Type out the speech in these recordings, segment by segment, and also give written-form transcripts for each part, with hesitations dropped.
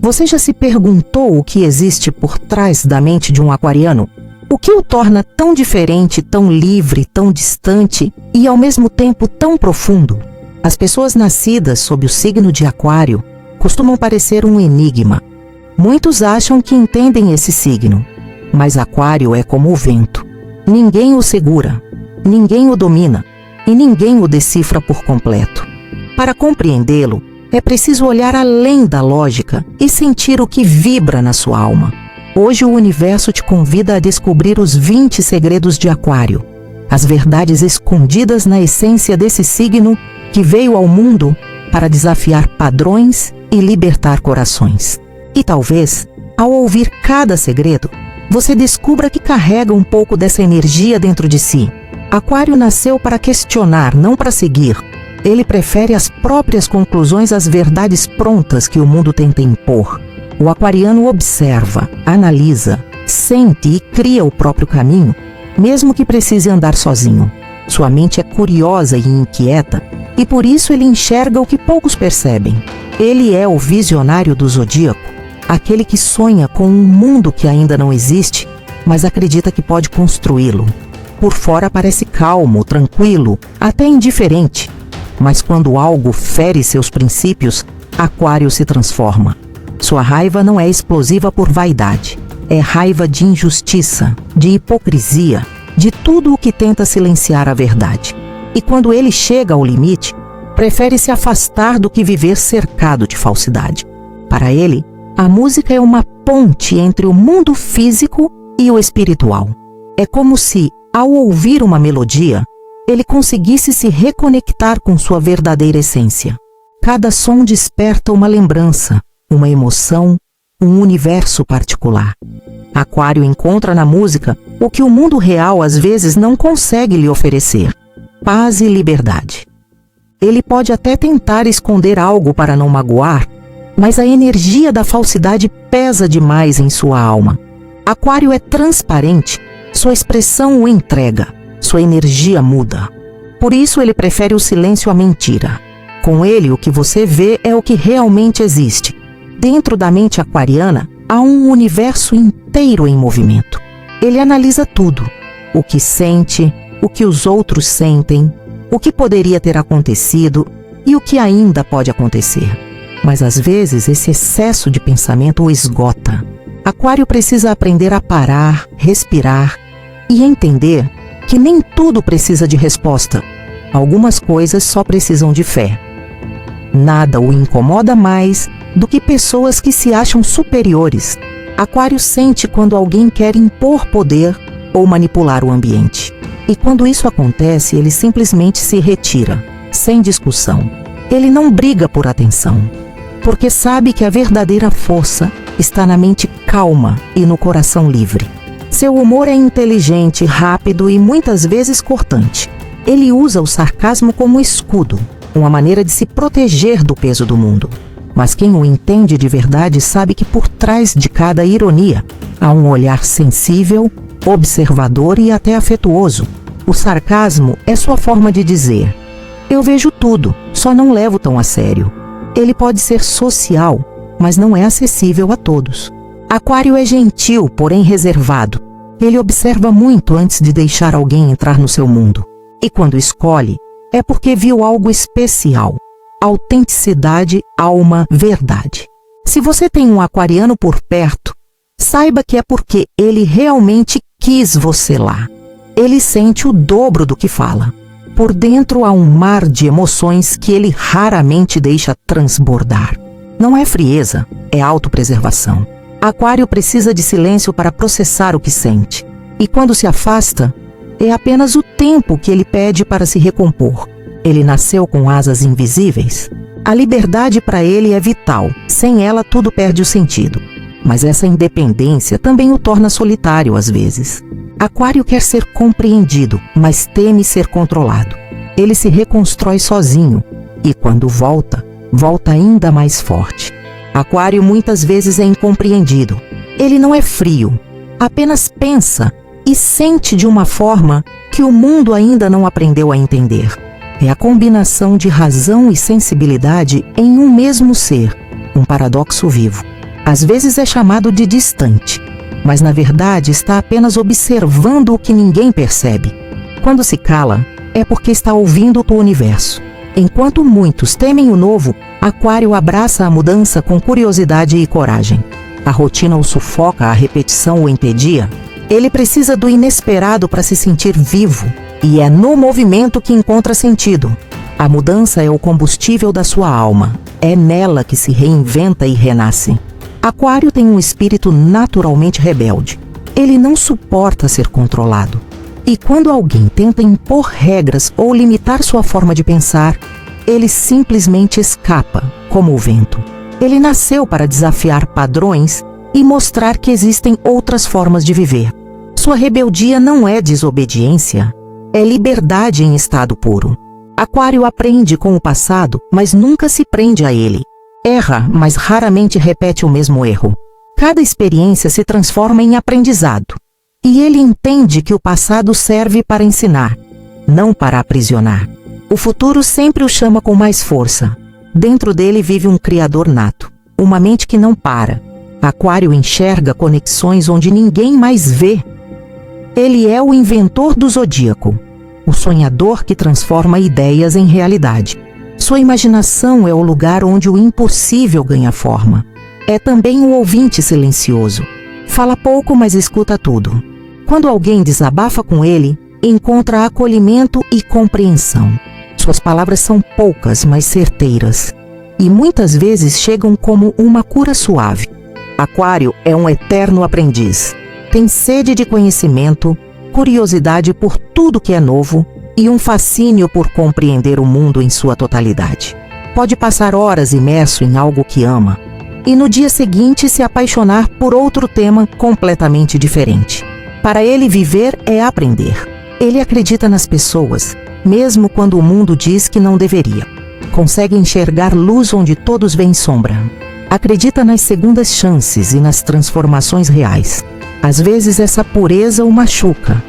Você já se perguntou o que existe por trás da mente de um aquariano? O que o torna tão diferente, tão livre, tão distante e ao mesmo tempo tão profundo? As pessoas nascidas sob o signo de Aquário costumam parecer um enigma. Muitos acham que entendem esse signo, mas Aquário é como o vento. Ninguém o segura, ninguém o domina e ninguém o decifra por completo. Para compreendê-lo, é preciso olhar além da lógica e sentir o que vibra na sua alma. Hoje o universo te convida a descobrir os 20 segredos de Aquário, as verdades escondidas na essência desse signo que veio ao mundo para desafiar padrões e libertar corações. E talvez, ao ouvir cada segredo, você descubra que carrega um pouco dessa energia dentro de si. Aquário nasceu para questionar, não para seguir. Ele prefere as próprias conclusões às verdades prontas que o mundo tenta impor. O aquariano observa, analisa, sente e cria o próprio caminho, mesmo que precise andar sozinho. Sua mente é curiosa e inquieta, e por isso ele enxerga o que poucos percebem. Ele é o visionário do zodíaco, aquele que sonha com um mundo que ainda não existe, mas acredita que pode construí-lo. Por fora parece calmo, tranquilo, até indiferente, mas quando algo fere seus princípios, Aquário se transforma. Sua raiva não é explosiva por vaidade. É raiva de injustiça, de hipocrisia, de tudo o que tenta silenciar a verdade. E quando ele chega ao limite, prefere se afastar do que viver cercado de falsidade. Para ele, a música é uma ponte entre o mundo físico e o espiritual. É como se, ao ouvir uma melodia, ele conseguisse se reconectar com sua verdadeira essência. Cada som desperta uma lembrança, uma emoção, um universo particular. Aquário encontra na música o que o mundo real às vezes não consegue lhe oferecer: paz e liberdade. Ele pode até tentar esconder algo para não magoar, mas a energia da falsidade pesa demais em sua alma. Aquário é transparente, sua expressão o entrega, sua energia muda. Por isso ele prefere o silêncio à mentira. Com ele, o que você vê é o que realmente existe. Dentro da mente aquariana, há um universo inteiro em movimento. Ele analisa tudo: o que sente, o que os outros sentem, o que poderia ter acontecido e o que ainda pode acontecer. Mas às vezes esse excesso de pensamento o esgota. Aquário precisa aprender a parar, respirar e entender que nem tudo precisa de resposta. Algumas coisas só precisam de fé. Nada o incomoda mais do que pessoas que se acham superiores. Aquário sente quando alguém quer impor poder ou manipular o ambiente. E quando isso acontece, ele simplesmente se retira, sem discussão. Ele não briga por atenção, porque sabe que a verdadeira força está na mente calma e no coração livre. Seu humor é inteligente, rápido e muitas vezes cortante. Ele usa o sarcasmo como escudo, uma maneira de se proteger do peso do mundo. Mas quem o entende de verdade sabe que por trás de cada ironia há um olhar sensível, observador e até afetuoso. O sarcasmo é sua forma de dizer: eu vejo tudo, só não levo tão a sério. Ele pode ser social, mas não é acessível a todos. Aquário é gentil, porém reservado. Ele observa muito antes de deixar alguém entrar no seu mundo. E quando escolhe, é porque viu algo especial. Autenticidade, alma, verdade. Se você tem um aquariano por perto, saiba que é porque ele realmente quis você lá. Ele sente o dobro do que fala. Por dentro há um mar de emoções que ele raramente deixa transbordar. Não é frieza, é autopreservação. Aquário precisa de silêncio para processar o que sente. E quando se afasta, é apenas o tempo que ele pede para se recompor. Ele nasceu com asas invisíveis. A liberdade para ele é vital. Sem ela, tudo perde o sentido. Mas essa independência também o torna solitário às vezes. Aquário quer ser compreendido, mas teme ser controlado. Ele se reconstrói sozinho e, quando volta, volta ainda mais forte. Aquário muitas vezes é incompreendido. Ele não é frio, apenas pensa e sente de uma forma que o mundo ainda não aprendeu a entender. É a combinação de razão e sensibilidade em um mesmo ser, um paradoxo vivo. Às vezes é chamado de distante, mas na verdade está apenas observando o que ninguém percebe. Quando se cala, é porque está ouvindo o universo. Enquanto muitos temem o novo, Aquário abraça a mudança com curiosidade e coragem. A rotina o sufoca, a repetição o entedia. Ele precisa do inesperado para se sentir vivo, e é no movimento que encontra sentido. A mudança é o combustível da sua alma. É nela que se reinventa e renasce. Aquário tem um espírito naturalmente rebelde. Ele não suporta ser controlado. E quando alguém tenta impor regras ou limitar sua forma de pensar, ele simplesmente escapa, como o vento. Ele nasceu para desafiar padrões e mostrar que existem outras formas de viver. Sua rebeldia não é desobediência, é liberdade em estado puro. Aquário aprende com o passado, mas nunca se prende a ele. Erra, mas raramente repete o mesmo erro. Cada experiência se transforma em aprendizado. E ele entende que o passado serve para ensinar, não para aprisionar. O futuro sempre o chama com mais força. Dentro dele vive um criador nato, uma mente que não para. Aquário enxerga conexões onde ninguém mais vê. Ele é o inventor do zodíaco, o sonhador que transforma ideias em realidade. Sua imaginação é o lugar onde o impossível ganha forma. É também o ouvinte silencioso. Fala pouco, mas escuta tudo. Quando alguém desabafa com ele, encontra acolhimento e compreensão. Suas palavras são poucas, mas certeiras. E muitas vezes chegam como uma cura suave. Aquário é um eterno aprendiz. Tem sede de conhecimento, curiosidade por tudo que é novo e um fascínio por compreender o mundo em sua totalidade. Pode passar horas imerso em algo que ama e no dia seguinte se apaixonar por outro tema completamente diferente. Para ele, viver é aprender. Ele acredita nas pessoas, mesmo quando o mundo diz que não deveria. Consegue enxergar luz onde todos veem sombra. Acredita nas segundas chances e nas transformações reais. Às vezes essa pureza o machuca,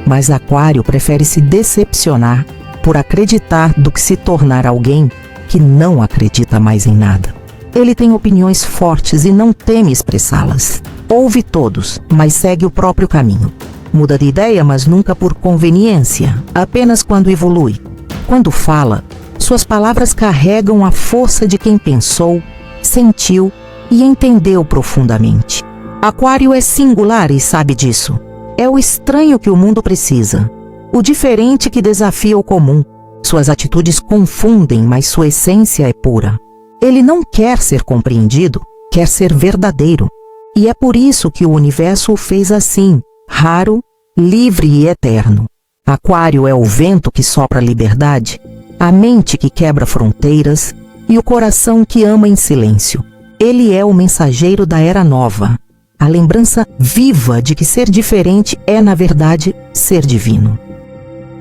mas Aquário prefere se decepcionar por acreditar do que se tornar alguém que não acredita mais em nada. Ele tem opiniões fortes e não teme expressá-las. Ouve todos, mas segue o próprio caminho. Muda de ideia, mas nunca por conveniência, apenas quando evolui. Quando fala, suas palavras carregam a força de quem pensou, sentiu e entendeu profundamente. Aquário é singular e sabe disso. É o estranho que o mundo precisa, o diferente que desafia o comum. Suas atitudes confundem, mas sua essência é pura. Ele não quer ser compreendido, quer ser verdadeiro. E é por isso que o universo o fez assim, raro, livre e eterno. Aquário é o vento que sopra a liberdade, a mente que quebra fronteiras e o coração que ama em silêncio. Ele é o mensageiro da era nova, a lembrança viva de que ser diferente é, na verdade, ser divino.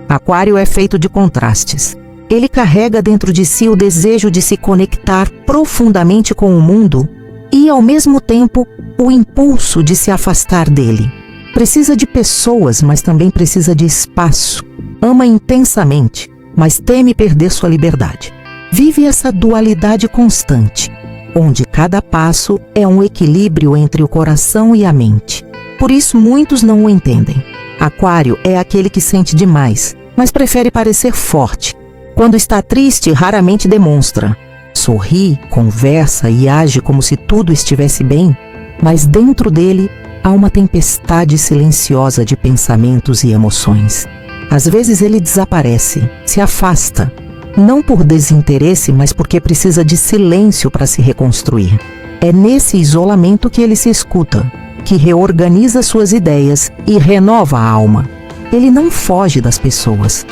Aquário é feito de contrastes. Ele carrega dentro de si o desejo de se conectar profundamente com o mundo e, ao mesmo tempo, o impulso de se afastar dele. Precisa de pessoas, mas também precisa de espaço. Ama intensamente, mas teme perder sua liberdade. Vive essa dualidade constante, onde cada passo é um equilíbrio entre o coração e a mente. Por isso muitos não o entendem. Aquário é aquele que sente demais, mas prefere parecer forte. Quando está triste, raramente demonstra. Sorri, conversa e age como se tudo estivesse bem, mas dentro dele há uma tempestade silenciosa de pensamentos e emoções. Às vezes ele desaparece, se afasta, não por desinteresse, mas porque precisa de silêncio para se reconstruir. É nesse isolamento que ele se escuta, que reorganiza suas ideias e renova a alma. Ele não foge das pessoas.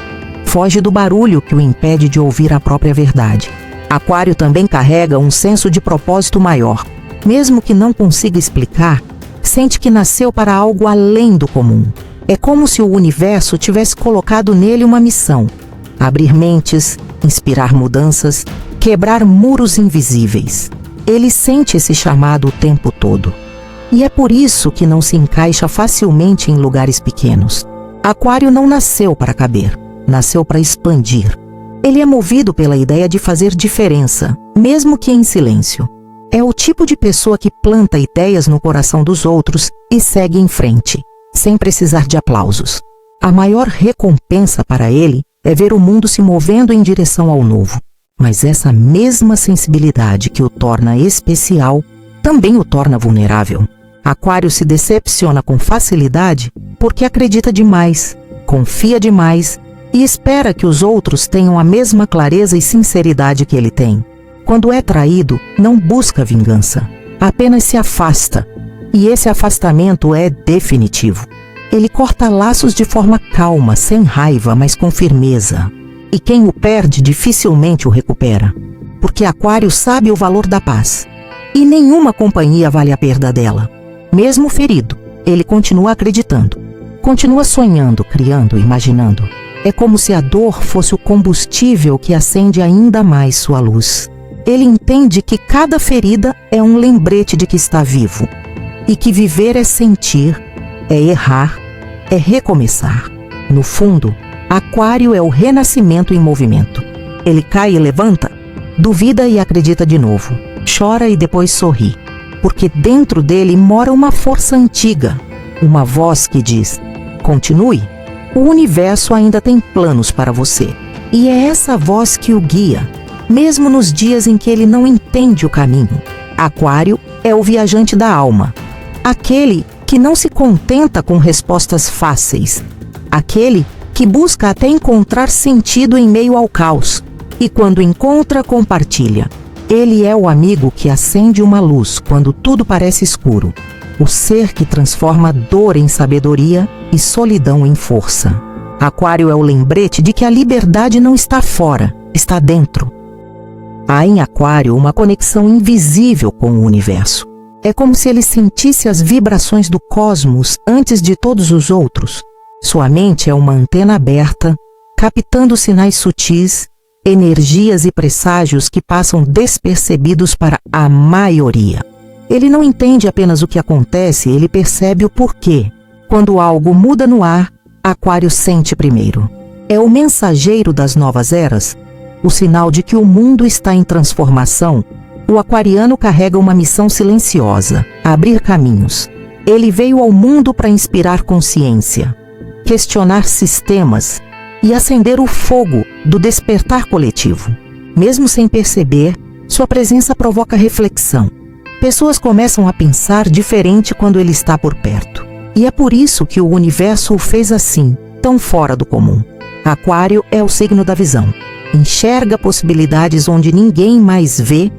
Foge do barulho que o impede de ouvir a própria verdade. Aquário também carrega um senso de propósito maior. Mesmo que não consiga explicar, sente que nasceu para algo além do comum. É como se o universo tivesse colocado nele uma missão: abrir mentes, inspirar mudanças, quebrar muros invisíveis. Ele sente esse chamado o tempo todo. E é por isso que não se encaixa facilmente em lugares pequenos. Aquário não nasceu para caber. Nasceu para expandir. Ele é movido pela ideia de fazer diferença, mesmo que em silêncio. É o tipo de pessoa que planta ideias no coração dos outros e segue em frente, sem precisar de aplausos. A maior recompensa para ele é ver o mundo se movendo em direção ao novo. Mas essa mesma sensibilidade que o torna especial também o torna vulnerável. Aquário se decepciona com facilidade porque acredita demais, confia demais e espera que os outros tenham a mesma clareza e sinceridade que ele tem. Quando é traído, não busca vingança, apenas se afasta. E esse afastamento é definitivo. Ele corta laços de forma calma, sem raiva, mas com firmeza. E quem o perde dificilmente o recupera, porque Aquário sabe o valor da paz. E nenhuma companhia vale a perda dela. Mesmo ferido, ele continua acreditando. Continua sonhando, criando, imaginando. É como se a dor fosse o combustível que acende ainda mais sua luz. Ele entende que cada ferida é um lembrete de que está vivo. E que viver é sentir, é errar, é recomeçar. No fundo, Aquário é o renascimento em movimento. Ele cai e levanta, duvida e acredita de novo, chora e depois sorri, porque dentro dele mora uma força antiga, uma voz que diz: continue, o universo ainda tem planos para você. E é essa voz que o guia, mesmo nos dias em que ele não entende o caminho. Aquário é o viajante da alma, aquele que não se contenta com respostas fáceis, aquele que busca até encontrar sentido em meio ao caos, e quando encontra, compartilha. Ele é o amigo que acende uma luz quando tudo parece escuro, o ser que transforma dor em sabedoria e solidão em força. Aquário é o lembrete de que a liberdade não está fora, está dentro. Há em Aquário uma conexão invisível com o universo. É como se ele sentisse as vibrações do cosmos antes de todos os outros. Sua mente é uma antena aberta, captando sinais sutis, energias e presságios que passam despercebidos para a maioria. Ele não entende apenas o que acontece, ele percebe o porquê. Quando algo muda no ar, Aquário sente primeiro. É o mensageiro das novas eras, o sinal de que o mundo está em transformação. O aquariano carrega uma missão silenciosa: abrir caminhos. Ele veio ao mundo para inspirar consciência, questionar sistemas e acender o fogo do despertar coletivo. Mesmo sem perceber, sua presença provoca reflexão. Pessoas começam a pensar diferente quando ele está por perto. E é por isso que o universo o fez assim, tão fora do comum. Aquário é o signo da visão. Enxerga possibilidades onde ninguém mais vê.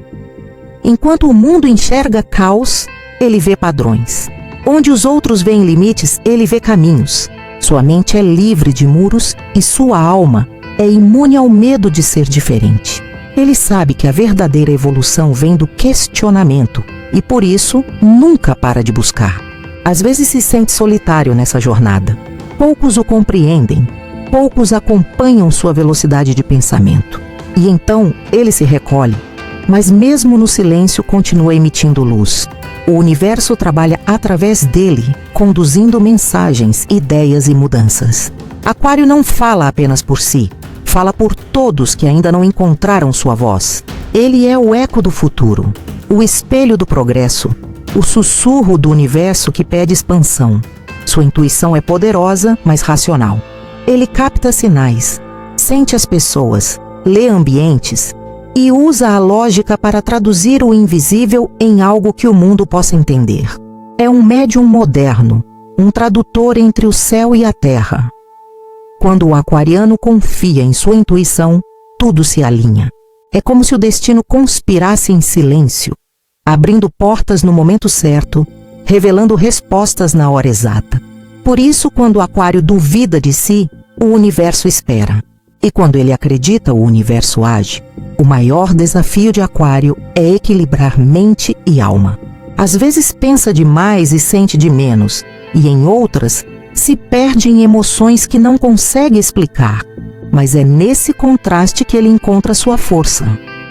Enquanto o mundo enxerga caos, ele vê padrões. Onde os outros veem limites, ele vê caminhos. Sua mente é livre de muros e sua alma é imune ao medo de ser diferente. Ele sabe que a verdadeira evolução vem do questionamento e, por isso, nunca para de buscar. Às vezes se sente solitário nessa jornada. Poucos o compreendem, poucos acompanham sua velocidade de pensamento. E então ele se recolhe, mas mesmo no silêncio continua emitindo luz. O universo trabalha através dele, conduzindo mensagens, ideias e mudanças. Aquário não fala apenas por si, fala por todos que ainda não encontraram sua voz. Ele é o eco do futuro, o espelho do progresso, o sussurro do universo que pede expansão. Sua intuição é poderosa, mas racional. Ele capta sinais, sente as pessoas, lê ambientes e usa a lógica para traduzir o invisível em algo que o mundo possa entender. É um médium moderno, um tradutor entre o céu e a terra. Quando o aquariano confia em sua intuição, tudo se alinha. É como se o destino conspirasse em silêncio, abrindo portas no momento certo, revelando respostas na hora exata. Por isso, quando o Aquário duvida de si, o universo espera. E quando ele acredita, o universo age. O maior desafio de Aquário é equilibrar mente e alma. Às vezes pensa demais e sente de menos, e em outras se perde em emoções que não consegue explicar. Mas é nesse contraste que ele encontra sua força.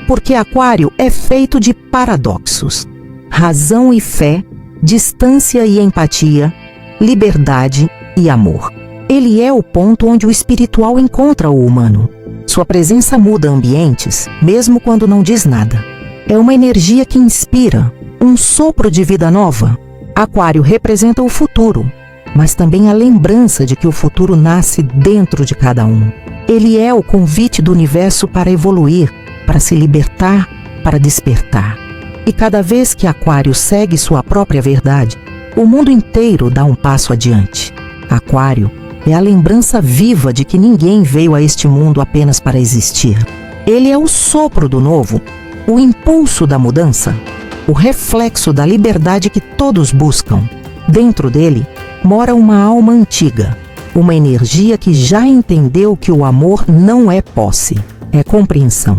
Porque Aquário é feito de paradoxos. Razão e fé, distância e empatia, liberdade e amor. Ele é o ponto onde o espiritual encontra o humano. Sua presença muda ambientes, mesmo quando não diz nada. É uma energia que inspira, um sopro de vida nova. Aquário representa o futuro, mas também a lembrança de que o futuro nasce dentro de cada um. Ele é o convite do universo para evoluir, para se libertar, para despertar. E cada vez que Aquário segue sua própria verdade, o mundo inteiro dá um passo adiante. Aquário é a lembrança viva de que ninguém veio a este mundo apenas para existir. Ele é o sopro do novo, o impulso da mudança, o reflexo da liberdade que todos buscam. Dentro dele mora uma alma antiga, uma energia que já entendeu que o amor não é posse, é compreensão.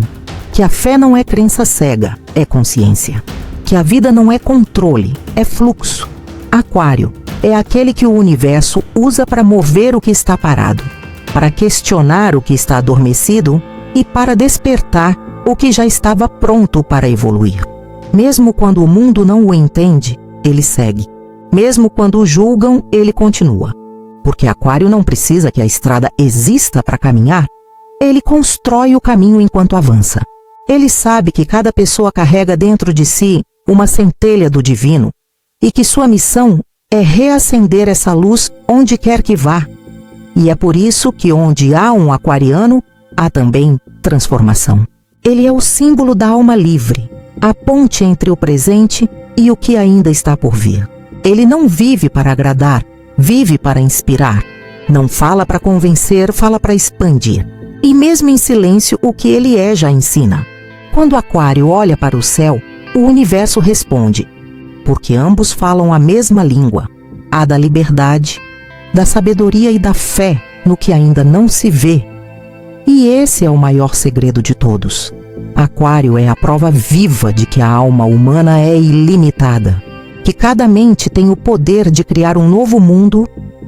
Que a fé não é crença cega, é consciência. Que a vida não é controle, é fluxo. Aquário é aquele que o universo usa para mover o que está parado, para questionar o que está adormecido e para despertar o que já estava pronto para evoluir. Mesmo quando o mundo não o entende, ele segue. Mesmo quando o julgam, ele continua. Porque Aquário não precisa que a estrada exista para caminhar, ele constrói o caminho enquanto avança. Ele sabe que cada pessoa carrega dentro de si uma centelha do divino e que sua missão é reacender essa luz onde quer que vá. E é por isso que onde há um aquariano, há também transformação. Ele é o símbolo da alma livre, a ponte entre o presente e o que ainda está por vir. Ele não vive para agradar, vive para inspirar. Não fala para convencer, fala para expandir. E mesmo em silêncio, o que ele é já ensina. Quando Aquário olha para o céu, o universo responde, porque ambos falam a mesma língua, a da liberdade, da sabedoria e da fé no que ainda não se vê. E esse é o maior segredo de todos. Aquário é a prova viva de que a alma humana é ilimitada, que cada mente tem o poder de criar um novo mundo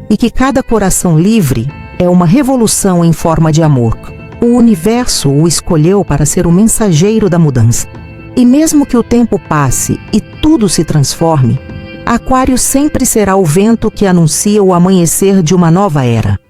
e que cada coração livre é uma revolução em forma de amor. O universo o escolheu para ser o mensageiro da mudança. E mesmo que o tempo passe e tudo se transforme, Aquário sempre será o vento que anuncia o amanhecer de uma nova era.